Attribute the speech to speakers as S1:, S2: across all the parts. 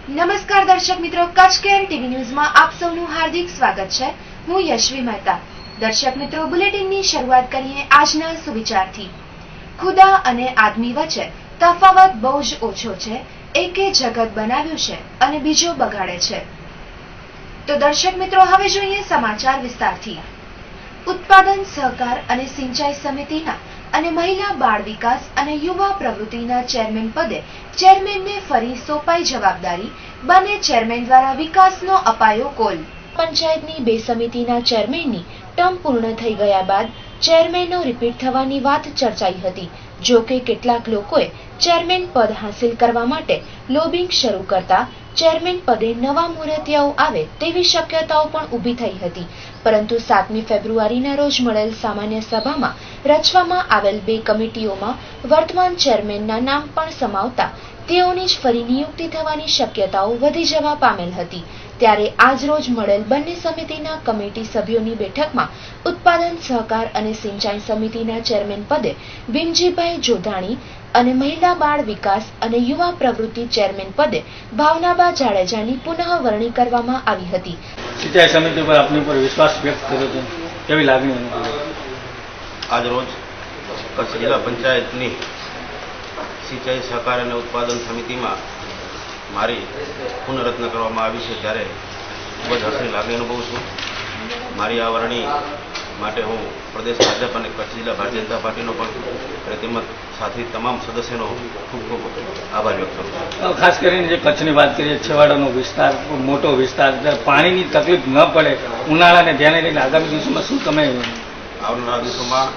S1: નમસ્કાર દર્શક મિત્રો, કચ્છ કેર ટીવી ન્યૂઝમાં આપ સૌનું હાર્દિક સ્વાગત છે। હું યશવી મહેતા। દર્શક મિત્રો, બુલેટિનની શરૂઆત કરીએ આજના સુવિચારથી। ખુદા અને આદમી વચ્ચે તફાવત બહુ જ ઓછો છે। એકે જગત બનાવ્યું છે અને બીજો બગાડે છે। તો દર્શક મિત્રો, હવે જોઈએ સમાચાર વિસ્તારથી। ઉત્પાદન સહકાર અને સિંચાઈ સમિતિના અને મહિલા બાળ વિકાસ અને યુવા પ્રવૃત્તિના ચેરમેન પદે ચેરમેનને ફરી સોંપાઈ જવાબદારી। બંને ચેરમેન દ્વારા વિકાસનો અપાયો કોલ। પંચાયતની બે સમિતિના ચેરમેનની ટર્મ પૂર્ણ થઈ ગયા બાદ ચેરમેનનો રિપીટ થવાની વાત ચર્ચાઈ હતી। જો કે કેટલાક લોકોએ ચેરમેન પદ હાંસિલ કરવા માટે લોબિંગ શરૂ કરતા ચેરમેન પદે નવા મુહૂર્તિયાઓ આવે તેવી શક્યતાઓ પણ ઊભી થઈ હતી। પરંતુ 7મી ફેબ્રુઆરીના રોજ મળેલ સામાન્ય સભામાં રચવામાં આવેલ બે કમિટીઓમાં વર્તમાન ચેરમેનના નામ પણ સમાવતા તેઓની જ ફરી નિયુક્તિ થવાની શક્યતાઓ વધી જવા પામેલ હતી। ત્યારે આજ રોજ મળેલ બંને સમિતિના કમિટી સભ્યોની બેઠકમાં ઉત્પાદન સહકાર અને સિંચાઈ સમિતિના ચેરમેન પદે ભીમજીભાઈ જોધાણી અને મહિલા બાળ વિકાસ અને યુવા પ્રવૃત્તિ ચેરમેન પદે ભાવનાબા જાડેજાની પુનઃવરણી કરવામાં આવી હતી।
S2: સિંચાઈ સમિતિ પર આપની પર વિશ્વાસ વ્યક્ત કર્યો છે, કેવી લાગણી અનુભવી?
S3: આજ રોજ કચ્છ જિલ્લા પંચાયતની સિંચાઈ સહકાર અને ઉત્પાદન સમિતિમાં મારી પુનઃરચના કરવામાં આવી છે, ત્યારે ખૂબ જ હર્ષની લાગણી અનુભવું છું। મારી આ વરણી માટે હું પ્રદેશ ભાજપ અને કચ્છ જિલ્લા ભારતીય જનતા પાર્ટીનો પણ અને તેમજ સાથી તમામ સદસ્યોનો ખૂબ ખૂબ આભાર વ્યક્ત કરું છું।
S2: ખાસ કરીને જે કચ્છની વાત કરીએ, છેવાડાનો વિસ્તાર, મોટો વિસ્તાર, પાણીની તકલીફ ન પડે, ઉનાળાને ધ્યાને લઈને આગામી દિવસોમાં શું તમે
S3: આવનારા દિવસોમાં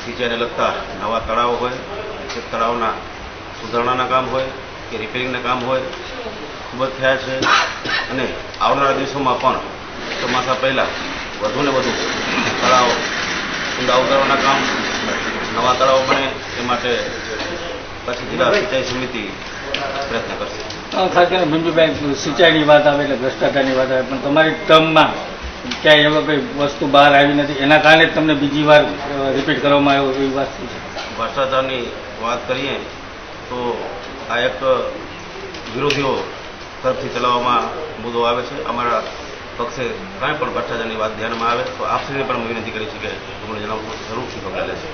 S3: સિંચાઈને લગતા નવા તળાવો હોય કે તળાવના સુધારણાના કામ હોય કે રિપેરિંગના કામ હોય ખૂબ જ થયા છે, અને આવનારા દિવસોમાં પણ ચોમાસા પહેલાં વધુને વધુ તળાવ ઊંડા ઉતારવાના કામ, નવા તળાવો બને એ માટે કચ્છ જિલ્લા સિંચાઈ સમિતિ પ્રયત્ન કરશે।
S2: ખાસ કરીને ભીમજીભાઈ, સિંચાઈની વાત આવે એટલે ભ્રષ્ટાચારની વાત આવે, પણ તમારી ટર્મમાં ક્યાંય એવા કોઈ વસ્તુ બહાર આવી નથી, એના કારણે તમને બીજી વાર રિપીટ કરવામાં આવ્યો, એવી વાત શું છે?
S3: ભ્રષ્ટાચારની વાત કરીએ તો આ એક વિરોધીઓ તરફથી ચલાવવામાં મુદ્દો આવે છે। અમારા પક્ષે કાંઈ પણ ભ્રષ્ટાચારની વાત ધ્યાનમાં આવે તો આપશ્રીને પણ હું વિનંતી કરી છે કે તમને જણાવશું, જરૂરથી પગલાં લેશે।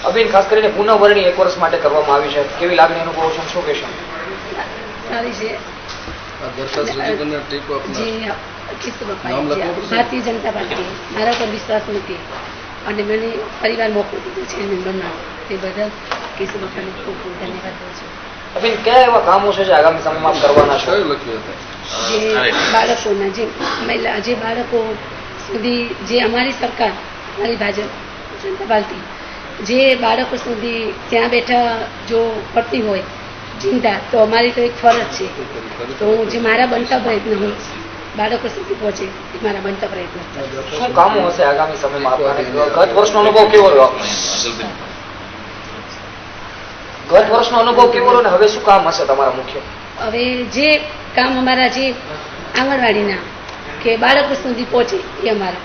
S4: અભિન, ખાસ કરીને પુનઃવરણી 1 વર્ષ માટે કરવામાં આવી છે, કેવી લાગણી અનુભવો છો, શું કહેશો?
S5: સારી છે। ભારતીય જનતા પાર્ટી મારા પર વિશ્વાસ મૂકી અને મને પરિવાર મોકો દીધો છે બનાવ, તે બદલ કેશુબાપાને ખૂબ ખૂબ ધન્યવાદ દઉં છું।
S4: અભિન, કયા એવા કામો છે જે આગામી સમયમાં કરવાના છો?
S5: જે બાળકોના, જે મહિલા, જે બાળકો સુધી, જે અમારી સરકાર, અમારી ભાજપ જનતા પાર્ટી જે બાળકો સુધી ત્યાં બેઠા જો પડતી હોય ચિંતા, તો અમારી તો એક ફરજ છે, તો જે મારા બનતા પ્રયત્ન હું બાળકો સુધી પહોંચે એ મારા બનતા પ્રયત્ન।
S4: શું કામો હશે આગામી સમયમાં? ગત વર્ષનો અનુભવ કેવો રહ્યો? ગત વર્ષનો અનુભવ કેવો રહ્યો ને હવે શું કામ હશે તમારા મુખ્ય?
S5: હવે જે કામ અમારા જે આંગણવાડીના કે બાળકો સુધી પહોંચે એ અમારા